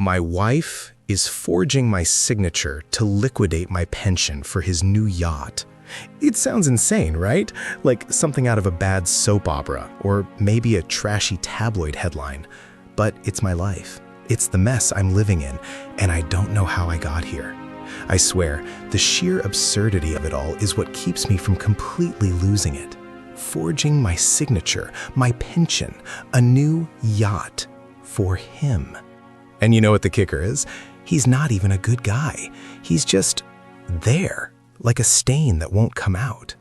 My wife is forging my signature to liquidate my pension for his new yacht. It sounds insane, right? Like something out of a bad soap opera, or maybe a trashy tabloid headline. But it's my life. It's the mess I'm living in, and I don't know how I got here. I swear, the sheer absurdity of it all is what keeps me from completely losing it. Forging my signature, my pension, a new yacht for him. And you know what the kicker is? He's not even a good guy. He's just there, like a stain that won't come out.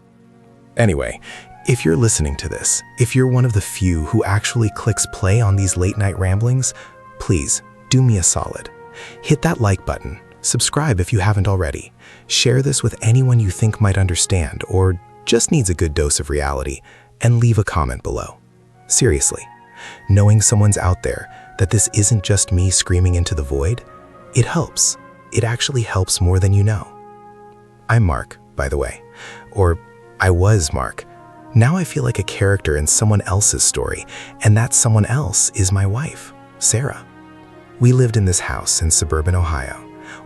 Anyway, if you're listening to this, if you're one of the few who actually clicks play on these late-night ramblings, please do me a solid. Hit that like button, subscribe if you haven't already, share this with anyone you think might understand or just needs a good dose of reality, and leave a comment below. Seriously, knowing someone's out there, that this isn't just me screaming into the void, it helps. It actually helps more than you know. I'm Mark, by the way, or I was Mark. Now I feel like a character in someone else's story, and that someone else is my wife, Sarah. We lived in this house in suburban Ohio.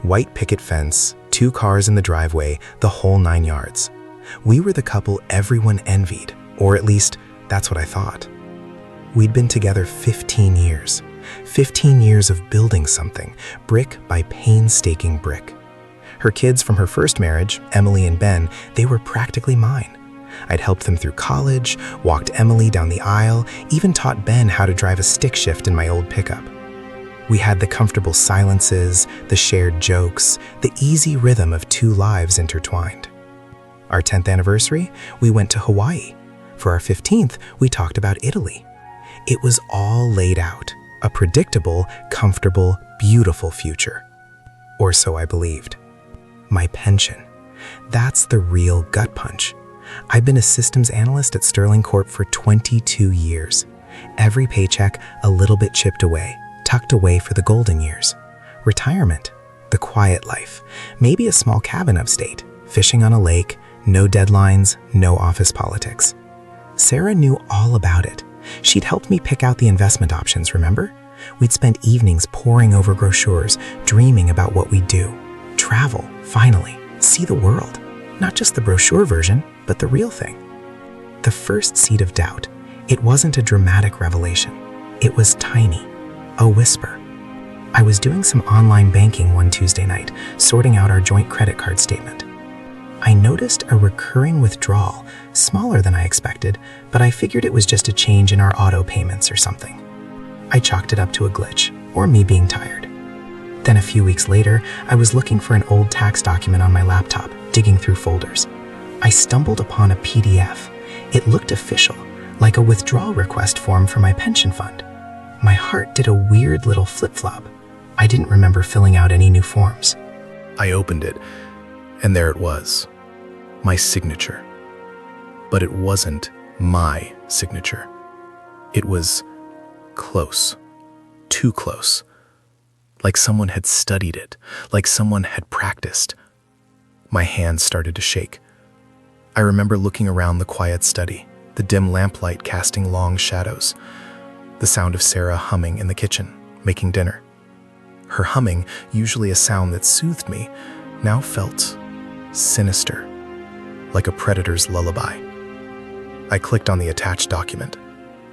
White picket fence, 2 cars in the driveway, the whole 9 yards. We were the couple everyone envied, or at least that's what I thought. We'd been together 15 years. 15 years of building something, brick by painstaking brick. Her kids from her first marriage, Emily and Ben, they were practically mine. I'd helped them through college, walked Emily down the aisle, even taught Ben how to drive a stick shift in my old pickup. We had the comfortable silences, the shared jokes, the easy rhythm of 2 lives intertwined. Our 10th anniversary, we went to Hawaii. For our 15th, we talked about Italy. It was all laid out. A predictable, comfortable, beautiful future. Or so I believed. My pension. That's the real gut punch. I've been a systems analyst at Sterling Corp for 22 years. Every paycheck a little bit chipped away, tucked away for the golden years. Retirement. The quiet life. Maybe a small cabin upstate, fishing on a lake, no deadlines, no office politics. Sarah knew all about it. She'd helped me pick out the investment options, remember? We'd spend evenings poring over brochures, dreaming about what we'd do. Travel, finally, see the world. Not just the brochure version, but the real thing. The first seed of doubt, it wasn't a dramatic revelation. It was tiny, a whisper. I was doing some online banking one Tuesday night, sorting out our joint credit card statement. I noticed a recurring withdrawal, smaller than I expected, but I figured it was just a change in our auto payments or something. I chalked it up to a glitch, or me being tired. Then a few weeks later, I was looking for an old tax document on my laptop, digging through folders. I stumbled upon a PDF. It looked official, like a withdrawal request form for my pension fund. My heart did a weird little flip-flop. I didn't remember filling out any new forms. I opened it, and there it was. My signature. But it wasn't my signature. It was close. Too close. Like someone had studied it, like someone had practiced. My hands started to shake. I remember looking around the quiet study, the dim lamplight casting long shadows, the sound of Sarah humming in the kitchen, making dinner. Her humming, usually a sound that soothed me, now felt sinister, like a predator's lullaby. I clicked on the attached document.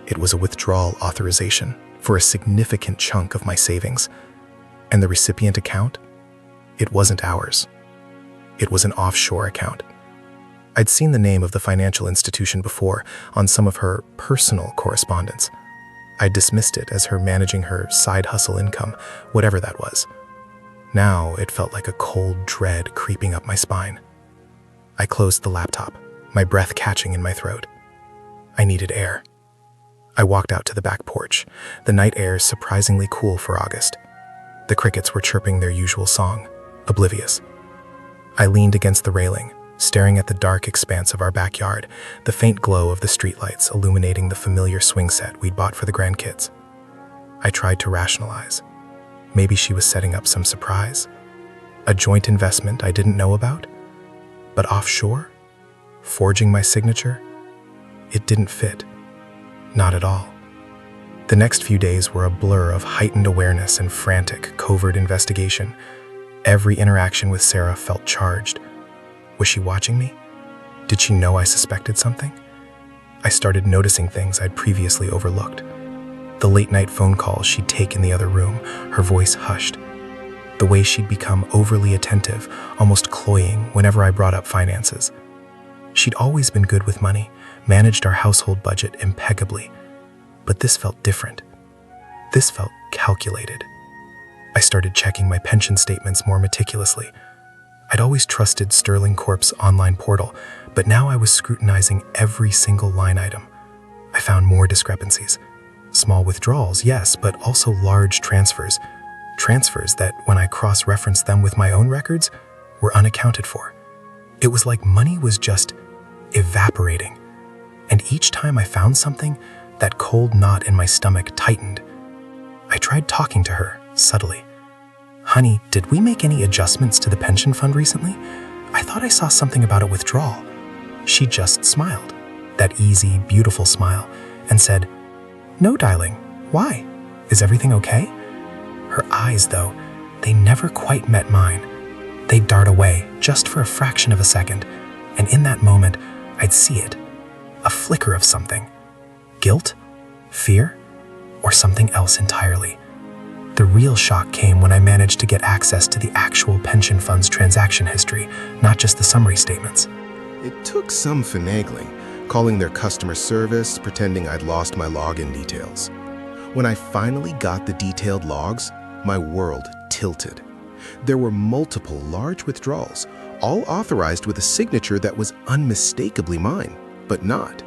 It was a withdrawal authorization for a significant chunk of my savings. And the recipient account? It wasn't ours. It was an offshore account. I'd seen the name of the financial institution before on some of her personal correspondence. I dismissed it as her managing her side hustle income, whatever that was. Now it felt like a cold dread creeping up my spine. I closed the laptop, my breath catching in my throat. I needed air. I walked out to the back porch, the night air surprisingly cool for August. The crickets were chirping their usual song, oblivious. I leaned against the railing, staring at the dark expanse of our backyard, the faint glow of the streetlights illuminating the familiar swing set we'd bought for the grandkids. I tried to rationalize. Maybe she was setting up some surprise. A joint investment I didn't know about? But offshore? Forging my signature? It didn't fit. Not at all. The next few days were a blur of heightened awareness and frantic, covert investigation. Every interaction with Sarah felt charged. Was she watching me? Did she know I suspected something? I started noticing things I'd previously overlooked. The late-night phone calls she'd take in the other room, her voice hushed. The way she'd become overly attentive, almost cloying, whenever I brought up finances. She'd always been good with money, managed our household budget impeccably. But this felt different. This felt calculated. I started checking my pension statements more meticulously. I'd always trusted Sterling Corp's online portal, but now I was scrutinizing every single line item. I found more discrepancies. Small withdrawals, yes, but also large transfers. Transfers that, when I cross-referenced them with my own records, were unaccounted for. It was like money was just evaporating. And each time I found something, that cold knot in my stomach tightened. I tried talking to her, subtly. "Honey, did we make any adjustments to the pension fund recently? I thought I saw something about a withdrawal." She just smiled, that easy, beautiful smile, and said, "No, darling. Why? Is everything okay?" Her eyes, though, they never quite met mine. They'd dart away, just for a fraction of a second, and in that moment, I'd see it. A flicker of something. Guilt? Fear? Or something else entirely? The real shock came when I managed to get access to the actual pension fund's transaction history, not just the summary statements. It took some finagling, calling their customer service, pretending I'd lost my login details. When I finally got the detailed logs, my world tilted. There were multiple large withdrawals, all authorized with a signature that was unmistakably mine, but not.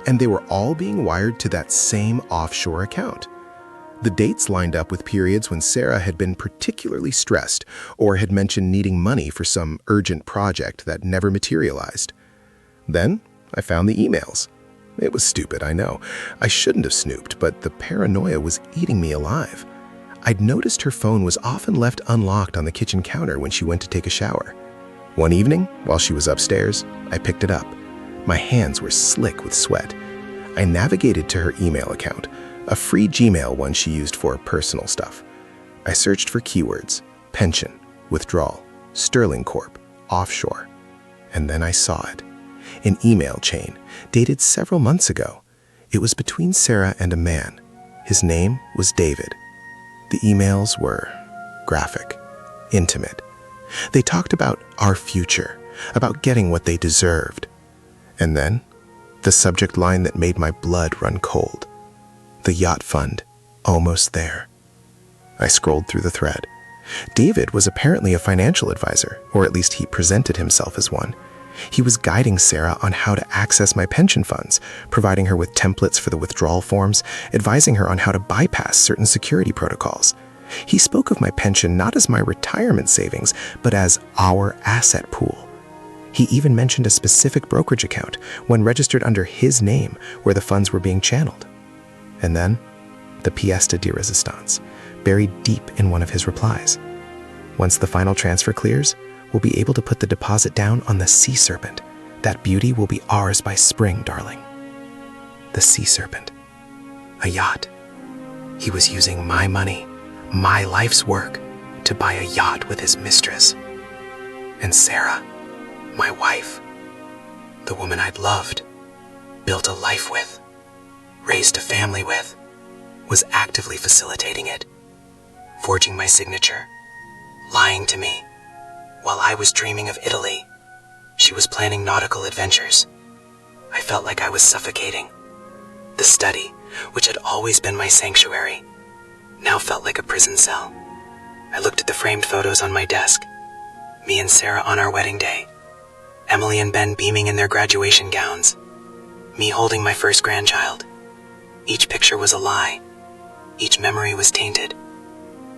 And they were all being wired to that same offshore account. The dates lined up with periods when Sarah had been particularly stressed or had mentioned needing money for some urgent project that never materialized. Then I found the emails. It was stupid, I know. I shouldn't have snooped, but the paranoia was eating me alive. I'd noticed her phone was often left unlocked on the kitchen counter when she went to take a shower. One evening, while she was upstairs, I picked it up. My hands were slick with sweat. I navigated to her email account, a free Gmail one she used for personal stuff. I searched for keywords: pension, withdrawal, Sterling Corp, offshore. And then I saw it. An email chain, dated several months ago. It was between Sarah and a man. His name was David. The emails were graphic, intimate. They talked about our future, about getting what they deserved. And then, the subject line that made my blood run cold. The Yacht Fund, almost there. I scrolled through the thread. David was apparently a financial advisor, or at least he presented himself as one. He was guiding Sarah on how to access my pension funds, providing her with templates for the withdrawal forms, advising her on how to bypass certain security protocols. He spoke of my pension not as my retirement savings, but as our asset pool. He even mentioned a specific brokerage account, one registered under his name, where the funds were being channeled. And then, the pièce de résistance, buried deep in one of his replies. Once the final transfer clears, we'll be able to put the deposit down on the Sea Serpent. That beauty will be ours by spring, darling. The Sea Serpent. A yacht. He was using my money, my life's work, to buy a yacht with his mistress. And Sarah, my wife, the woman I'd loved, built a life with, raised a family with, was actively facilitating it, forging my signature, lying to me. While I was dreaming of Italy, she was planning nautical adventures. I felt like I was suffocating. The study, which had always been my sanctuary, now felt like a prison cell. I looked at the framed photos on my desk. Me and Sarah on our wedding day. Emily and Ben beaming in their graduation gowns. Me holding my first grandchild. Each picture was a lie. Each memory was tainted.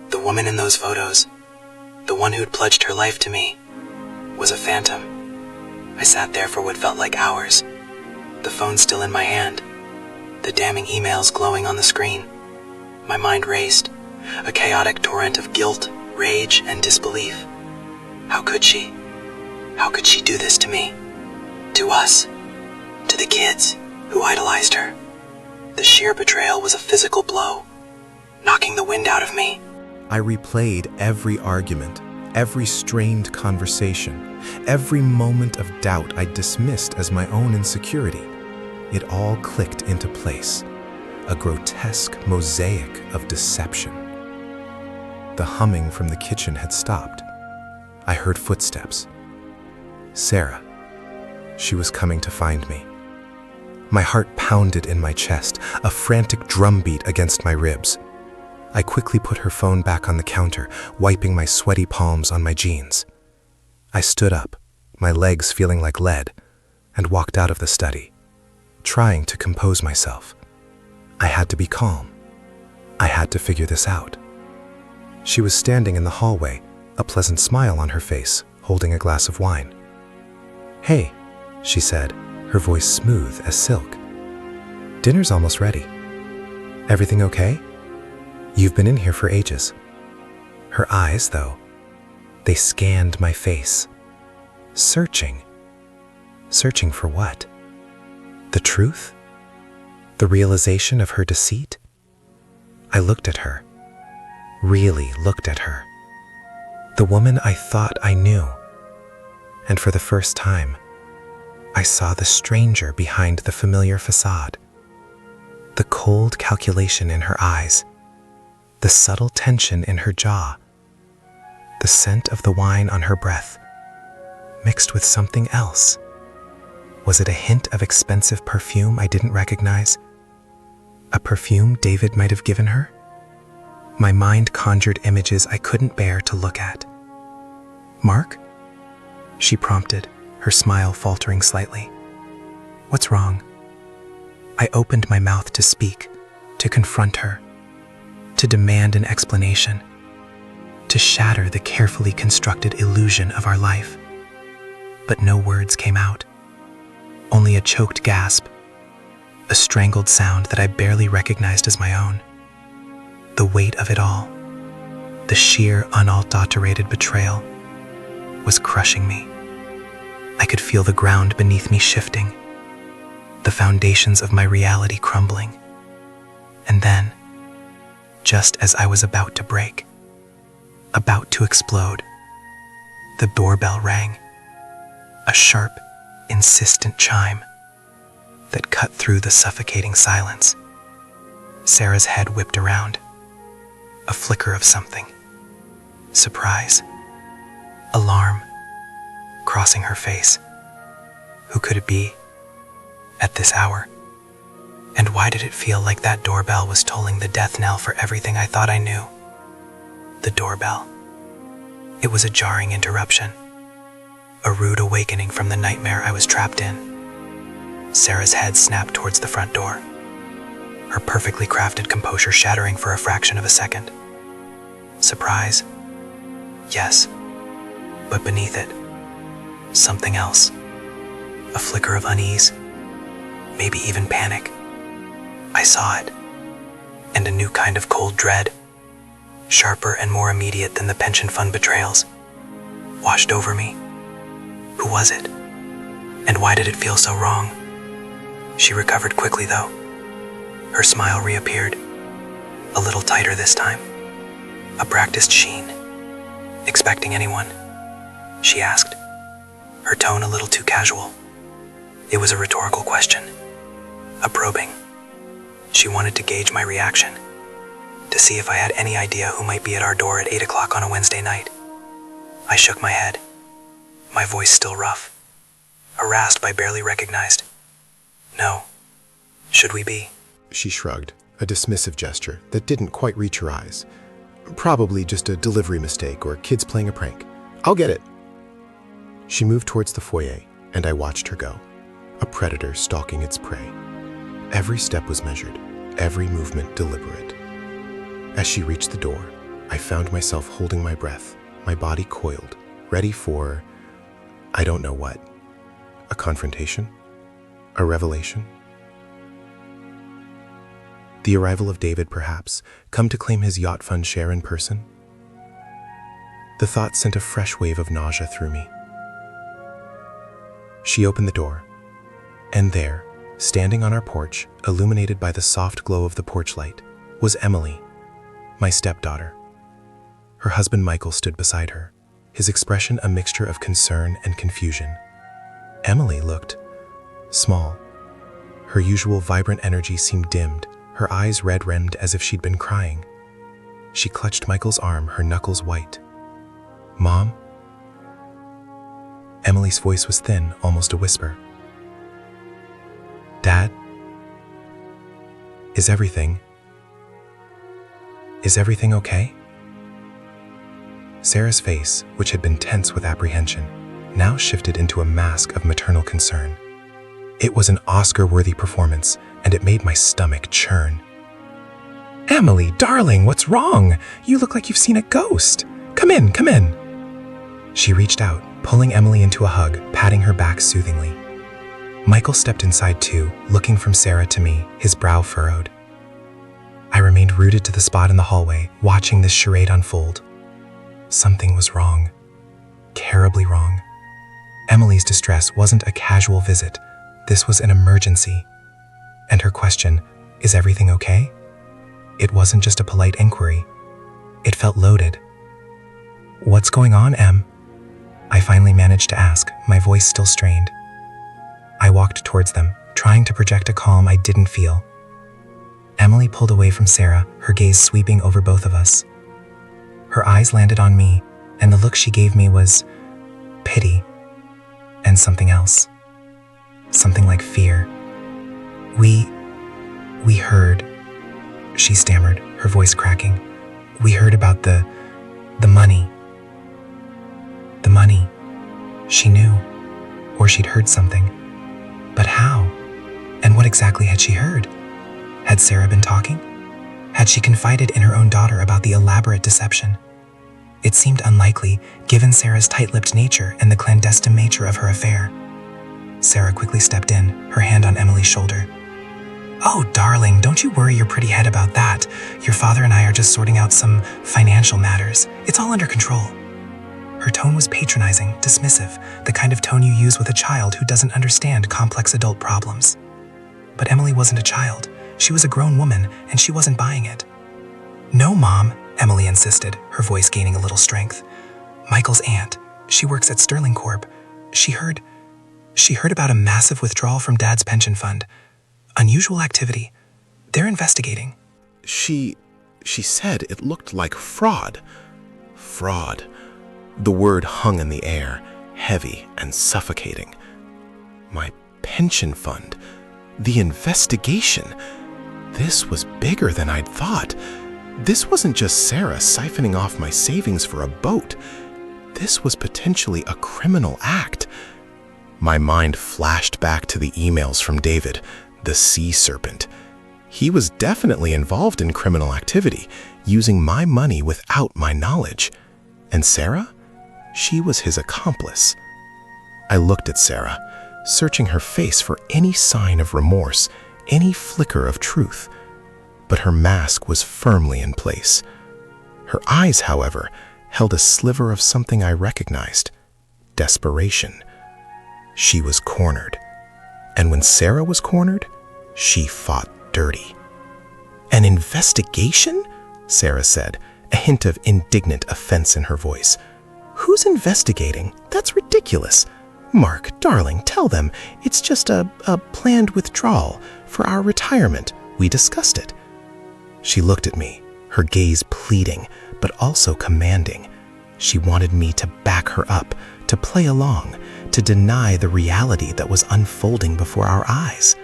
The woman in those photos, the one who'd pledged her life to me, was a phantom. I sat there for what felt like hours, the phone still in my hand, the damning emails glowing on the screen. My mind raced, a chaotic torrent of guilt, rage, and disbelief. How could she? How could she do this to me? To us? To the kids who idolized her? The sheer betrayal was a physical blow, knocking the wind out of me. I replayed every argument, every strained conversation, every moment of doubt I dismissed as my own insecurity. It all clicked into place, a grotesque mosaic of deception. The humming from the kitchen had stopped. I heard footsteps. Sarah. She was coming to find me. My heart pounded in my chest, a frantic drumbeat against my ribs. I quickly put her phone back on the counter, wiping my sweaty palms on my jeans. I stood up, my legs feeling like lead, and walked out of the study, trying to compose myself. I had to be calm. I had to figure this out. She was standing in the hallway, a pleasant smile on her face, holding a glass of wine. "Hey," she said, her voice smooth as silk. "Dinner's almost ready. Everything okay? You've been in here for ages." Her eyes, though, they scanned my face. Searching. Searching for what? The truth? The realization of her deceit? I looked at her. Really looked at her. The woman I thought I knew. And for the first time, I saw the stranger behind the familiar facade. The cold calculation in her eyes, the subtle tension in her jaw, the scent of the wine on her breath, mixed with something else. Was it a hint of expensive perfume I didn't recognize? A perfume David might have given her? My mind conjured images I couldn't bear to look at. "Mark?" she prompted, her smile faltering slightly. "What's wrong?" I opened my mouth to speak, to confront her, to demand an explanation, to shatter the carefully constructed illusion of our life. But no words came out, only a choked gasp, a strangled sound that I barely recognized as my own. The weight of it all, the sheer, unadulterated betrayal, was crushing me. I could feel the ground beneath me shifting, the foundations of my reality crumbling. And then, just as I was about to break, about to explode, the doorbell rang, a sharp, insistent chime that cut through the suffocating silence. Sarah's head whipped around, a flicker of something. Surprise, alarm, crossing her face. Who could it be? At this hour? And why did it feel like that doorbell was tolling the death knell for everything I thought I knew? The doorbell. It was a jarring interruption, a rude awakening from the nightmare I was trapped in. Sarah's head snapped towards the front door, her perfectly crafted composure shattering for a fraction of a second. Surprise? Yes. But beneath it, something else. A flicker of unease, maybe even panic. I saw it, and a new kind of cold dread, sharper and more immediate than the pension fund betrayals, washed over me. Who was it? And why did it feel so wrong? She recovered quickly, though. Her smile reappeared, a little tighter this time, a practiced sheen. "Expecting anyone?" she asked, her tone a little too casual. It was a rhetorical question, a probing. She wanted to gauge my reaction, to see if I had any idea who might be at our door at 8 o'clock on a Wednesday night. I shook my head, my voice still rough, harassed by barely recognized. "No. Should we be?" She shrugged, a dismissive gesture that didn't quite reach her eyes. "Probably just a delivery mistake or kids playing a prank. I'll get it." She moved towards the foyer, and I watched her go, a predator stalking its prey. Every step was measured, every movement deliberate. As she reached the door, I found myself holding my breath, my body coiled, ready for, I don't know what. A confrontation? A revelation? The arrival of David, perhaps, come to claim his yacht fund share in person? The thought sent a fresh wave of nausea through me. She opened the door, and there, Standing on our porch, illuminated by the soft glow of the porch light, was Emily, my stepdaughter. Her husband Michael stood beside her, his expression a mixture of concern and confusion. Emily looked small. Her usual vibrant energy seemed dimmed, her eyes red-rimmed as if she'd been crying. She clutched Michael's arm, her knuckles white. "Mom?" Emily's voice was thin, almost a whisper. "Dad? Is everything okay?" Sarah's face, which had been tense with apprehension, now shifted into a mask of maternal concern. It was an Oscar-worthy performance, and it made my stomach churn. "Emily, darling, what's wrong? You look like you've seen a ghost. Come in, come in." She reached out, pulling Emily into a hug, patting her back soothingly. Michael stepped inside too, looking from Sarah to me, his brow furrowed. I remained rooted to the spot in the hallway, watching this charade unfold. Something was wrong. Terribly wrong. Emily's distress wasn't a casual visit. This was an emergency. And her question, "Is everything okay?" It wasn't just a polite inquiry. It felt loaded. "What's going on, Em?" I finally managed to ask, my voice still strained. I walked towards them, trying to project a calm I didn't feel. Emily pulled away from Sarah, her gaze sweeping over both of us. Her eyes landed on me, and the look she gave me was pity and something else. Something like fear. We heard," she stammered, her voice cracking. "We heard about the money." The money. She knew, or she'd heard something. But how? And what exactly had she heard? Had Sarah been talking? Had she confided in her own daughter about the elaborate deception? It seemed unlikely, given Sarah's tight-lipped nature and the clandestine nature of her affair. Sarah quickly stepped in, her hand on Emily's shoulder. "Oh, darling, don't you worry your pretty head about that. Your father and I are just sorting out some financial matters. It's all under control." Her tone was patronizing, dismissive, the kind of tone you use with a child who doesn't understand complex adult problems. But Emily wasn't a child. She was a grown woman, and she wasn't buying it. "No, Mom," Emily insisted, her voice gaining a little strength. "Michael's aunt. She works at Sterling Corp. She heard about a massive withdrawal from Dad's pension fund. Unusual activity. They're investigating." She said it looked like fraud. Fraud. The word hung in the air, heavy and suffocating. My pension fund. The investigation. This was bigger than I'd thought. This wasn't just Sarah siphoning off my savings for a boat. This was potentially a criminal act. My mind flashed back to the emails from David, the sea serpent. He was definitely involved in criminal activity, using my money without my knowledge. And Sarah? She was his accomplice. I looked at Sarah, searching her face for any sign of remorse, any flicker of truth. But her mask was firmly in place. Her eyes, however, held a sliver of something I recognized: desperation. She was cornered. And when Sarah was cornered, she fought dirty. "An investigation?" Sarah said, a hint of indignant offense in her voice. "Who's investigating? That's ridiculous. Mark, darling, tell them it's just a planned withdrawal for our retirement. We discussed it." She looked at me, her gaze pleading, but also commanding. She wanted me to back her up, to play along, to deny the reality that was unfolding before our eyes.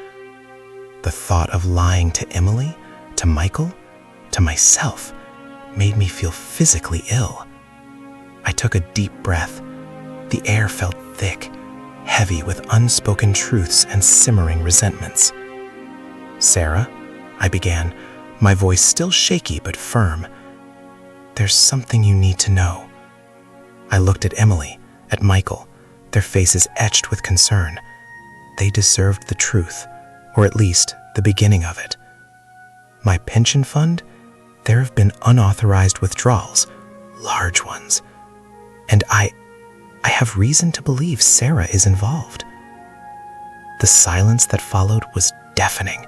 The thought of lying to Emily, to Michael, to myself, made me feel physically ill. I took a deep breath. The air felt thick, heavy with unspoken truths and simmering resentments. "Sarah," I began, my voice still shaky but firm, "there's something you need to know." I looked at Emily, at Michael, their faces etched with concern. They deserved the truth, or at least the beginning of it. My pension fund? There have been unauthorized withdrawals, large ones. And I have reason to believe Sarah is involved. The silence that followed was deafening.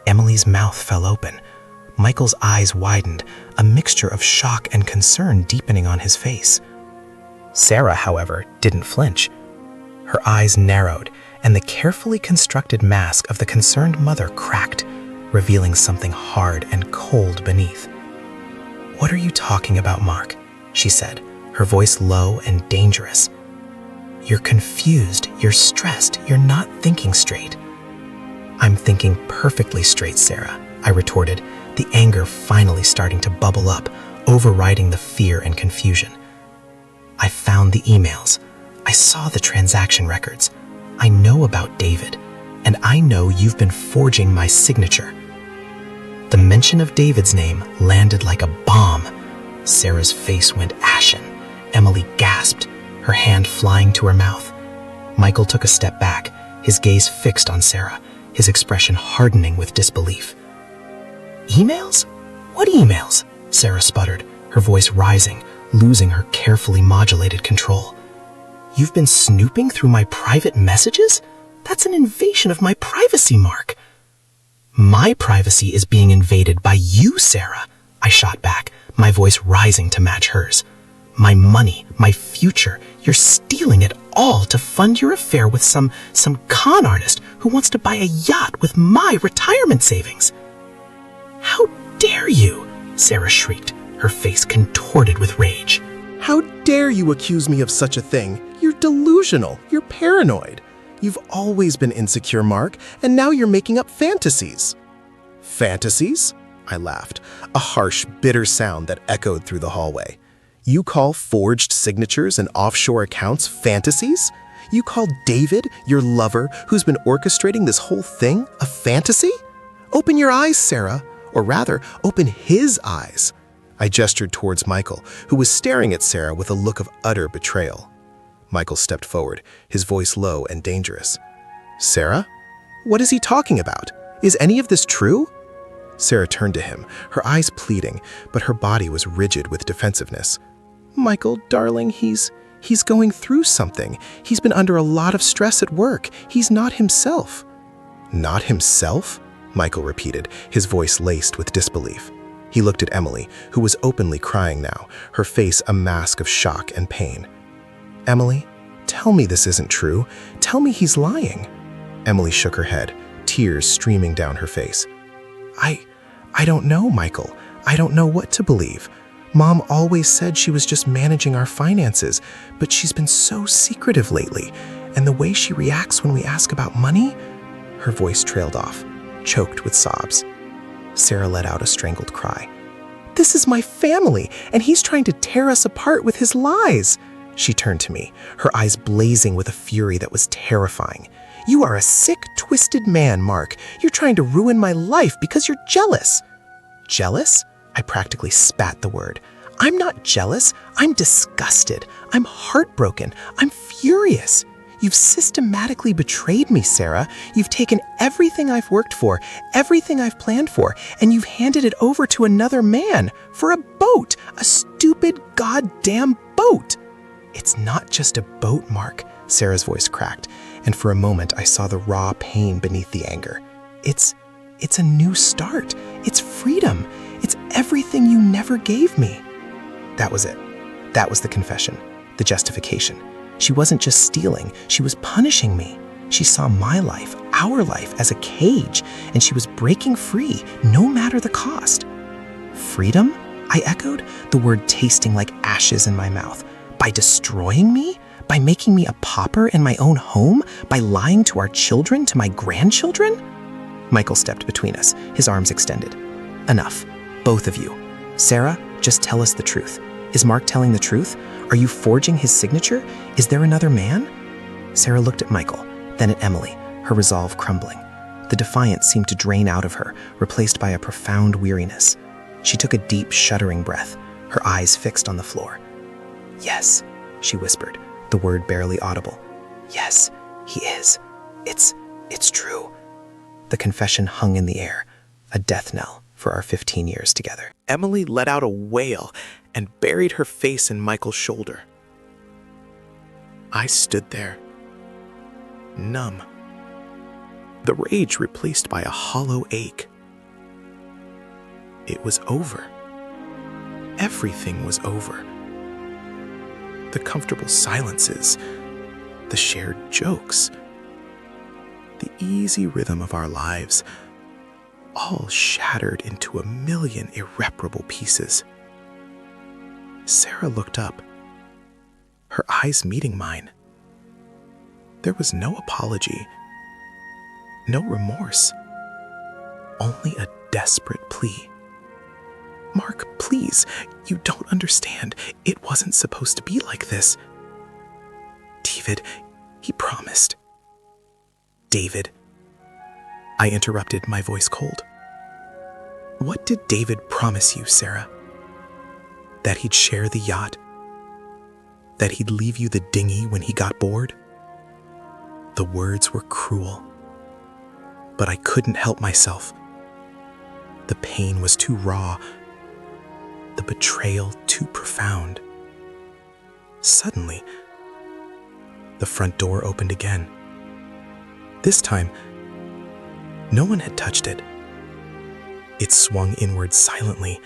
Emily's mouth fell open. Michael's eyes widened, a mixture of shock and concern deepening on his face. Sarah, however, didn't flinch. Her eyes narrowed, and the carefully constructed mask of the concerned mother cracked, revealing something hard and cold beneath. "What are you talking about, Mark?" she said, her voice low and dangerous. "You're confused, you're stressed, you're not thinking straight." "I'm thinking perfectly straight, Sarah," I retorted, the anger finally starting to bubble up, overriding the fear and confusion. "I found the emails. I saw the transaction records. I know about David, and I know you've been forging my signature." The mention of David's name landed like a bomb. Sarah's face went ashen. Emily gasped, her hand flying to her mouth. Michael took a step back, his gaze fixed on Sarah, his expression hardening with disbelief. "Emails? What emails?" Sarah sputtered, her voice rising, losing her carefully modulated control. "You've been snooping through my private messages? That's an invasion of my privacy, Mark." "My privacy is being invaded by you, Sarah," I shot back, my voice rising to match hers. "My money, my future, you're stealing it all to fund your affair with some con artist who wants to buy a yacht with my retirement savings." "How dare you?" Sarah shrieked, her face contorted with rage. How dare you accuse me of such a thing? You're delusional. You're paranoid. You've always been insecure, Mark, and now you're making up fantasies. Fantasies? I laughed, a harsh, bitter sound that echoed through the hallway. You call forged signatures and offshore accounts fantasies? You call David, your lover, who's been orchestrating this whole thing, a fantasy? Open your eyes, Sarah, or rather, open his eyes. I gestured towards Michael, who was staring at Sarah with a look of utter betrayal. Michael stepped forward, his voice low and dangerous. "Sarah? What is he talking about? Is any of this true?" Sarah turned to him, her eyes pleading, but her body was rigid with defensiveness. "Michael, darling, he's going through something. He's been under a lot of stress at work. He's not himself." "Not himself?" Michael repeated, his voice laced with disbelief. He looked at Emily, who was openly crying now, her face a mask of shock and pain. "Emily, tell me this isn't true. Tell me he's lying." Emily shook her head, tears streaming down her face. I don't know, Michael. I don't know what to believe. Mom always said she was just managing our finances, but she's been so secretive lately, and the way she reacts when we ask about money." Her voice trailed off, choked with sobs. Sarah let out a strangled cry. "This is my family, and he's trying to tear us apart with his lies." She turned to me, her eyes blazing with a fury that was terrifying. "You are a sick, twisted man, Mark. You're trying to ruin my life because you're jealous." "Jealous?" I practically spat the word. "I'm not jealous. I'm disgusted. I'm heartbroken. I'm furious. You've systematically betrayed me, Sarah. You've taken everything I've worked for, everything I've planned for, and you've handed it over to another man for a boat, a stupid goddamn boat." "It's not just a boat, Mark," Sarah's voice cracked, and for a moment I saw the raw pain beneath the anger. It's a new start. It's freedom. It's everything you never gave me." That was it. That was the confession, the justification. She wasn't just stealing, she was punishing me. She saw my life, our life, as a cage, and she was breaking free, no matter the cost. "Freedom?" I echoed, the word tasting like ashes in my mouth. "By destroying me? By making me a pauper in my own home? By lying to our children, to my grandchildren?" Michael stepped between us, his arms extended. "Enough, both of you. Sarah, just tell us the truth. Is Mark telling the truth? Are you forging his signature? Is there another man?" Sarah looked at Michael, then at Emily, her resolve crumbling. The defiance seemed to drain out of her, replaced by a profound weariness. She took a deep, shuddering breath, her eyes fixed on the floor. "Yes," she whispered, the word barely audible. "Yes, he is. It's true." The confession hung in the air, a death knell for our 15 years together. Emily let out a wail and buried her face in Michael's shoulder. I stood there, numb, the rage replaced by a hollow ache. It was over. Everything was over. The comfortable silences, the shared jokes, the easy rhythm of our lives, all shattered into a million irreparable pieces. Sarah looked up, her eyes meeting mine. There was no apology, no remorse, only a desperate plea. Mark, please, you don't understand. It wasn't supposed to be like this. David, he promised. David. I interrupted, my voice cold. What did David promise you, Sarah? That he'd share the yacht? That he'd leave you the dinghy when he got bored? The words were cruel, but I couldn't help myself. The pain was too raw, the betrayal too profound. Suddenly, the front door opened again. This time, no one had touched it. It swung inward silently,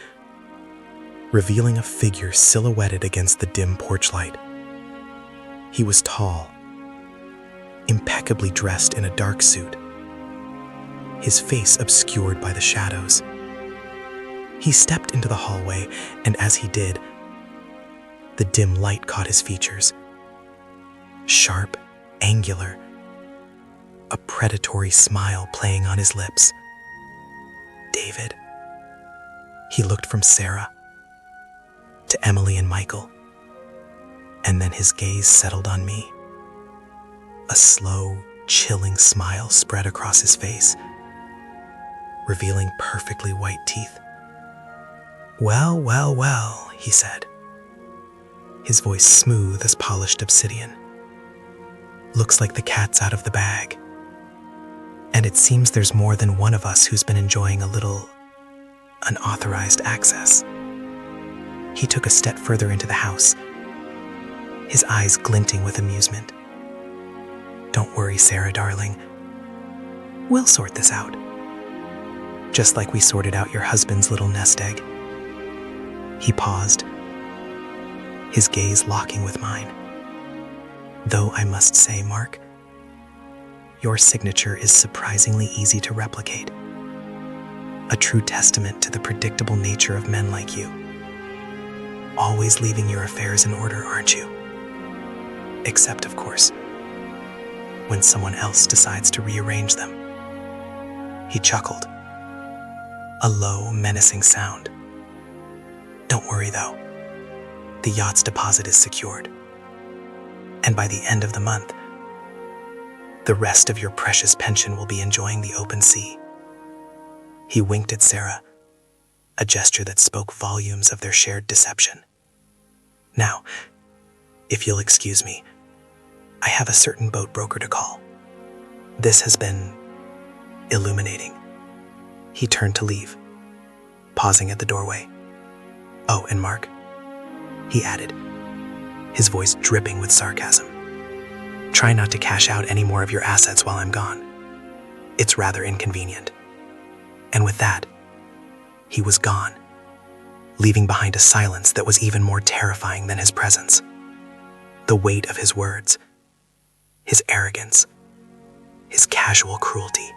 revealing a figure silhouetted against the dim porch light. He was tall, impeccably dressed in a dark suit, his face obscured by the shadows. He stepped into the hallway, and as he did, the dim light caught his features. Sharp, angular, a predatory smile playing on his lips. David. He looked from Sarah to Emily and Michael, and then his gaze settled on me. A slow, chilling smile spread across his face, revealing perfectly white teeth. Well, well, well, he said, his voice smooth as polished obsidian. Looks like the cat's out of the bag. And it seems there's more than one of us who's been enjoying a little unauthorized access. He took a step further into the house, his eyes glinting with amusement. Don't worry, Sarah, darling. We'll sort this out. Just like we sorted out your husband's little nest egg. He paused, his gaze locking with mine. Though I must say, Mark, your signature is surprisingly easy to replicate. A true testament to the predictable nature of men like you. Always leaving your affairs in order, aren't you? Except, of course, when someone else decides to rearrange them. He chuckled, a low, menacing sound. Don't worry, though. The yacht's deposit is secured. And by the end of the month, the rest of your precious pension will be enjoying the open sea. He winked at Sarah, a gesture that spoke volumes of their shared deception. Now, if you'll excuse me, I have a certain boat broker to call. This has been illuminating. He turned to leave, pausing at the doorway. Oh, and Mark, he added, his voice dripping with sarcasm. Try not to cash out any more of your assets while I'm gone. It's rather inconvenient. And with that, he was gone, leaving behind a silence that was even more terrifying than his presence. The weight of his words, his arrogance, his casual cruelty,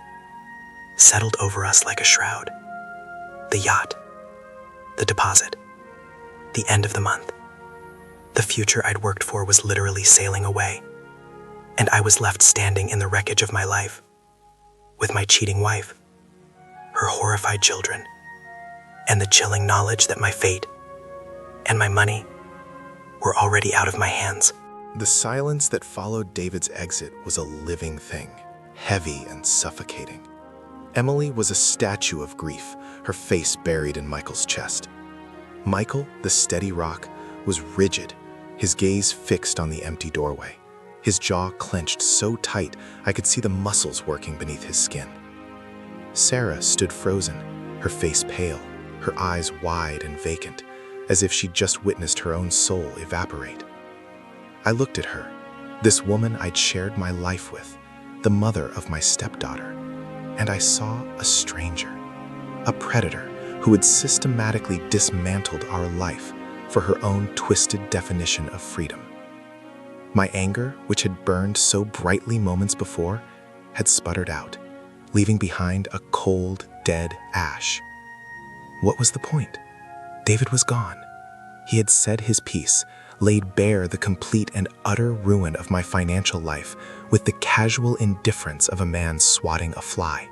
settled over us like a shroud. The yacht, the deposit, the end of the month. The future I'd worked for was literally sailing away, and I was left standing in the wreckage of my life, with my cheating wife, her horrified children, and the chilling knowledge that my fate and my money were already out of my hands. The silence that followed David's exit was a living thing, heavy and suffocating. Emily was a statue of grief, her face buried in Michael's chest. Michael, the steady rock, was rigid, his gaze fixed on the empty doorway. His jaw clenched so tight I could see the muscles working beneath his skin. Sarah stood frozen, her face pale, her eyes wide and vacant, as if she'd just witnessed her own soul evaporate. I looked at her, this woman I'd shared my life with, the mother of my stepdaughter, and I saw a stranger, a predator who had systematically dismantled our life for her own twisted definition of freedom. My anger, which had burned so brightly moments before, had sputtered out, leaving behind a cold, dead ash. What was the point? David was gone. He had said his piece, laid bare the complete and utter ruin of my financial life with the casual indifference of a man swatting a fly.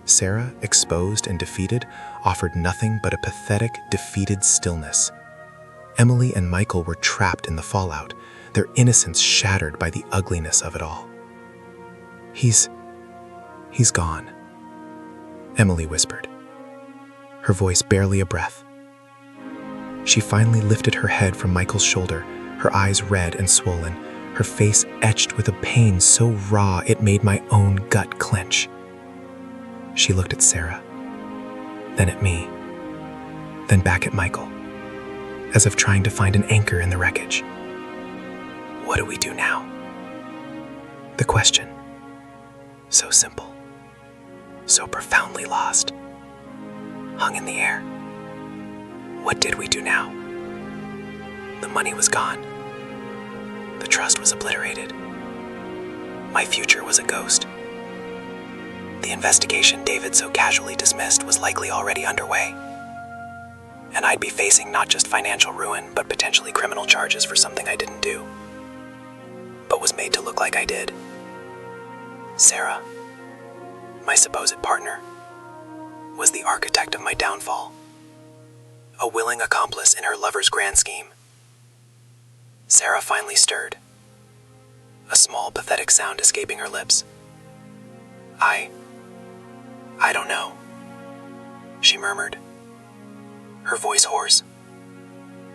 Sarah, exposed and defeated, offered nothing but a pathetic, defeated stillness. Emily and Michael were trapped in the fallout, their innocence shattered by the ugliness of it all. He's gone," Emily whispered, her voice barely a breath. She finally lifted her head from Michael's shoulder, her eyes red and swollen, her face etched with a pain so raw it made my own gut clench. She looked at Sarah, then at me, then back at Michael, as if trying to find an anchor in the wreckage. What do we do now? The question, so simple, so profoundly lost, hung in the air. What did we do now? The money was gone. The trust was obliterated. My future was a ghost. The investigation David so casually dismissed was likely already underway. And I'd be facing not just financial ruin, but potentially criminal charges for something I didn't do, but was made to look like I did. Sarah, my supposed partner, was the architect of my downfall, a willing accomplice in her lover's grand scheme. Sarah finally stirred, a small, pathetic sound escaping her lips. I don't know, she murmured, her voice hoarse.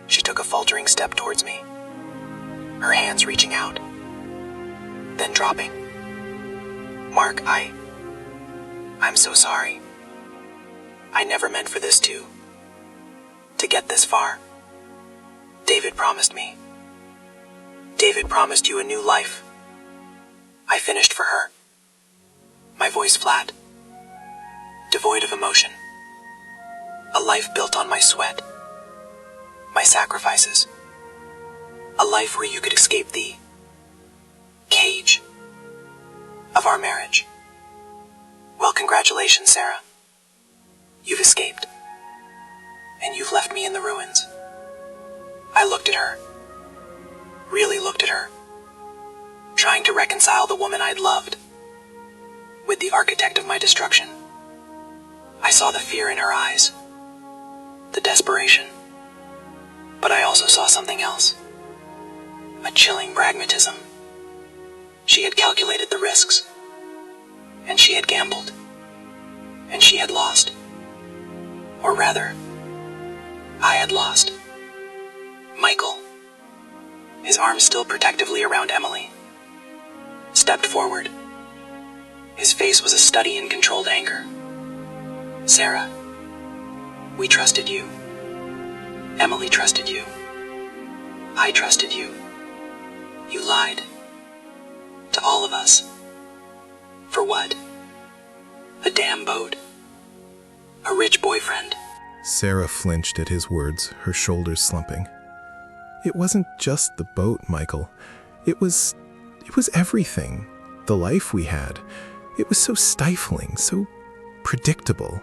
She took a faltering step towards me, her hands reaching out, then dropping. Mark, I'm so sorry. I never meant for this to get this far. David promised me. David promised you a new life. I finished for her. My voice flat, devoid of emotion. A life built on my sweat, my sacrifices. A life where you could escape the cage of our marriage. Well, congratulations, Sarah. You've escaped. And you've left me in the ruins. I looked at her. Really looked at her. Trying to reconcile the woman I'd loved with the architect of my destruction. I saw the fear in her eyes, the desperation. But I also saw something else. A chilling pragmatism. She had calculated the risks. And she had gambled. And she had lost. Or rather, I had lost. Michael, his arms still protectively around Emily, stepped forward. His face was a study in controlled anger. Sarah, we trusted you. Emily trusted you. I trusted you. You lied. To all of us. For what? A damn boat. A rich boyfriend. Sarah flinched at his words, her shoulders slumping. It wasn't just the boat, Michael. It was everything. The life we had. It was so stifling, so predictable.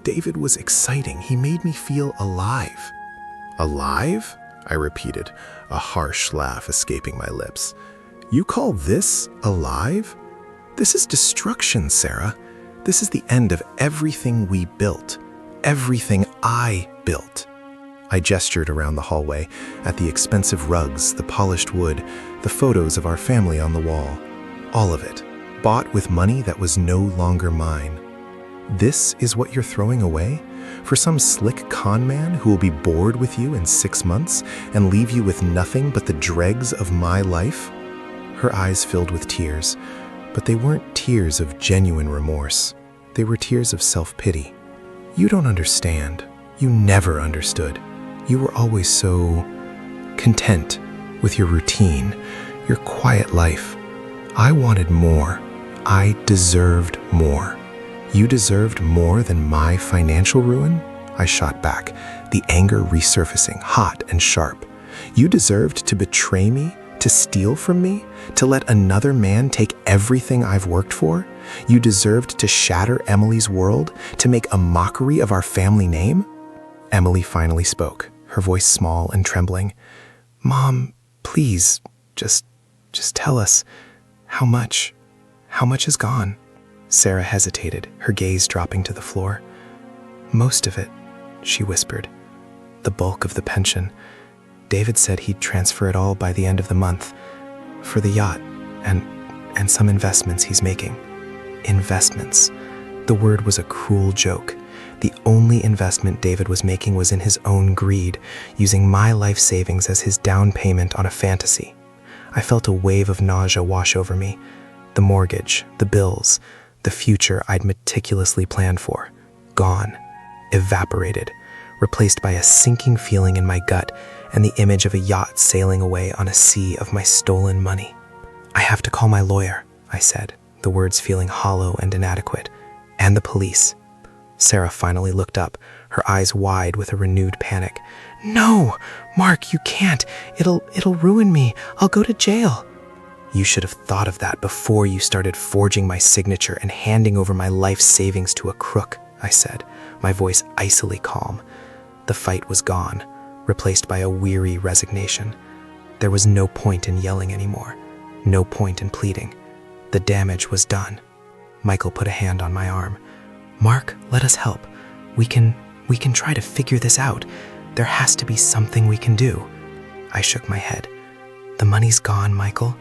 David was exciting. He made me feel alive. Alive? I repeated, a harsh laugh escaping my lips. You call this alive? This is destruction, Sarah. This is the end of everything we built. Everything I built. I gestured around the hallway at the expensive rugs, the polished wood, the photos of our family on the wall. All of it, bought with money that was no longer mine. This is what you're throwing away? For some slick con man who will be bored with you in 6 months and leave you with nothing but the dregs of my life? Her eyes filled with tears, but they weren't tears of genuine remorse. They were tears of self-pity. You don't understand. You never understood. You were always so content with your routine, your quiet life. I wanted more. I deserved more. You deserved more than my financial ruin? I shot back, the anger resurfacing, hot and sharp. You deserved to betray me, to steal from me, to let another man take everything I've worked for? You deserved to shatter Emily's world, to make a mockery of our family name? Emily finally spoke, her voice small and trembling. Mom, please, just tell us, how much is gone? Sarah hesitated, her gaze dropping to the floor. Most of it, she whispered. The bulk of the pension. David said he'd transfer it all by the end of the month, for the yacht and some investments he's making. Investments. The word was a cruel joke. The only investment David was making was in his own greed, using my life savings as his down payment on a fantasy. I felt a wave of nausea wash over me. The mortgage, the bills, the future I'd meticulously planned for. Gone. Evaporated. Replaced by a sinking feeling in my gut and the image of a yacht sailing away on a sea of my stolen money. I have to call my lawyer, I said, the words feeling hollow and inadequate. And the police. Sarah finally looked up, her eyes wide with a renewed panic. No, Mark, you can't. It'll ruin me. I'll go to jail. You should have thought of that before you started forging my signature and handing over my life savings to a crook, I said, my voice icily calm. The fight was gone, replaced by a weary resignation. There was no point in yelling anymore, no point in pleading. The damage was done. Michael put a hand on my arm. Mark, let us help. We can try to figure this out. There has to be something we can do. I shook my head. The money's gone, Michael.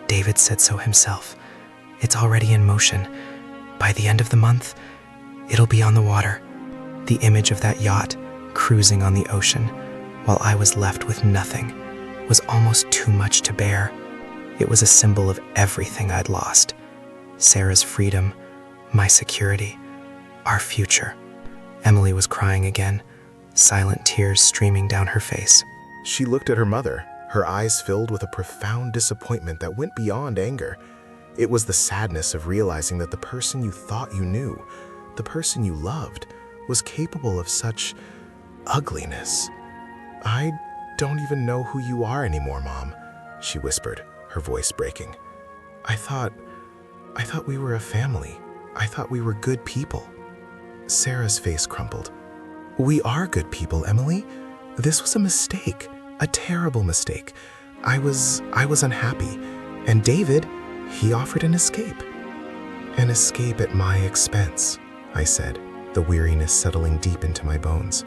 David said so himself. It's already in motion. By the end of the month, it'll be on the water. The image of that yacht, cruising on the ocean, while I was left with nothing, was almost too much to bear. It was a symbol of everything I'd lost. Sarah's freedom, my security, our future. Emily was crying again, silent tears streaming down her face. She looked at her mother, her eyes filled with a profound disappointment that went beyond anger. It was the sadness of realizing that the person you thought you knew, the person you loved, was capable of such ugliness. I don't even know who you are anymore, Mom, she whispered, her voice breaking. I thought we were a family. I thought we were good people. Sarah's face crumpled. We are good people, Emily. This was a mistake, a terrible mistake. I was unhappy, and David, he offered an escape. An escape at my expense, I said, the weariness settling deep into my bones.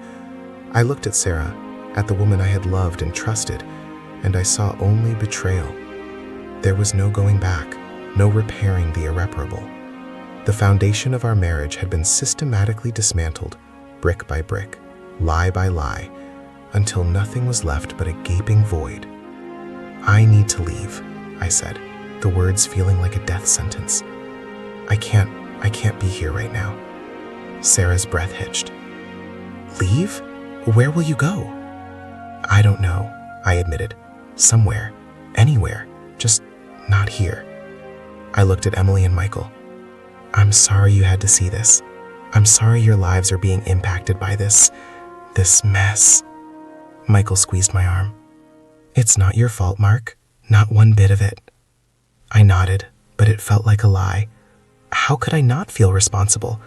I looked at Sarah, at the woman I had loved and trusted, and I saw only betrayal. There was no going back, no repairing the irreparable. The foundation of our marriage had been systematically dismantled, brick by brick, lie by lie, until nothing was left but a gaping void. I need to leave, I said, the words feeling like a death sentence. I can't be here right now. Sarah's breath hitched. Leave? Where will you go? I don't know, I admitted. Somewhere, anywhere, just not here. I looked at Emily and Michael. I'm sorry you had to see this. I'm sorry your lives are being impacted by this mess. Michael squeezed my arm. It's not your fault, Mark. Not one bit of it. I nodded, but it felt like a lie. How could I not feel responsible?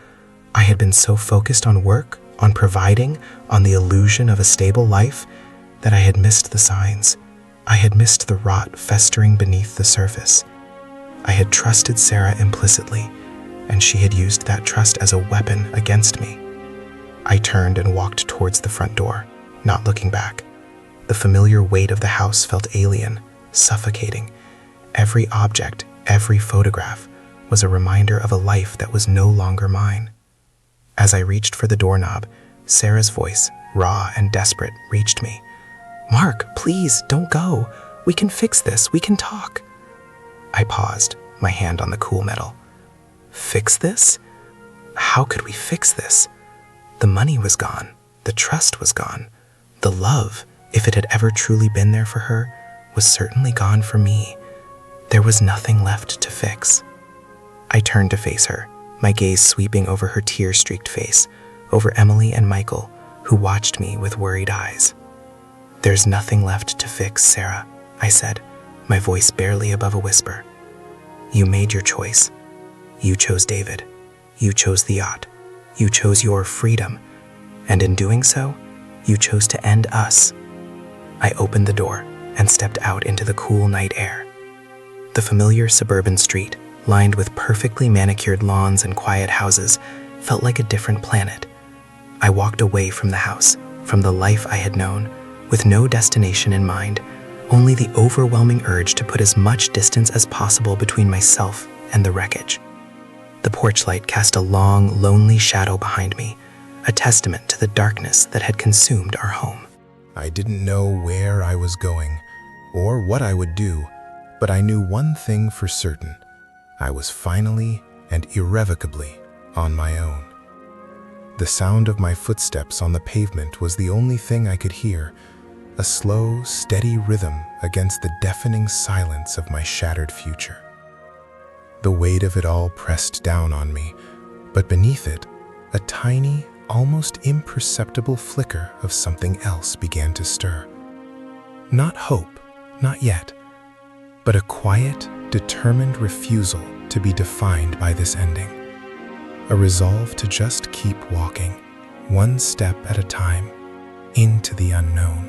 I had been so focused on work, on providing, on the illusion of a stable life, that I had missed the signs. I had missed the rot festering beneath the surface. I had trusted Sarah implicitly, and she had used that trust as a weapon against me. I turned and walked towards the front door, not looking back. The familiar weight of the house felt alien, suffocating. Every object, every photograph, was a reminder of a life that was no longer mine. As I reached for the doorknob, Sarah's voice, raw and desperate, reached me. Mark, please, don't go. We can fix this. We can talk. I paused, my hand on the cool metal. Fix this? How could we fix this? The money was gone. The trust was gone. The love, if it had ever truly been there for her, was certainly gone for me. There was nothing left to fix. I turned to face her, my gaze sweeping over her tear-streaked face, over Emily and Michael, who watched me with worried eyes. "There's nothing left to fix, Sarah," I said, my voice barely above a whisper. "You made your choice. You chose David. You chose the yacht. You chose your freedom. And in doing so, you chose to end us." I opened the door and stepped out into the cool night air. The familiar suburban street, lined with perfectly manicured lawns and quiet houses, felt like a different planet. I walked away from the house, from the life I had known, with no destination in mind, only the overwhelming urge to put as much distance as possible between myself and the wreckage. The porch light cast a long, lonely shadow behind me, a testament to the darkness that had consumed our home. I didn't know where I was going or what I would do, but I knew one thing for certain. I was finally and irrevocably on my own. The sound of my footsteps on the pavement was the only thing I could hear, a slow, steady rhythm against the deafening silence of my shattered future. The weight of it all pressed down on me, but beneath it, a tiny, almost imperceptible flicker of something else began to stir. Not hope, not yet, but a quiet, determined refusal to be defined by this ending. A resolve to just keep walking, one step at a time, into the unknown.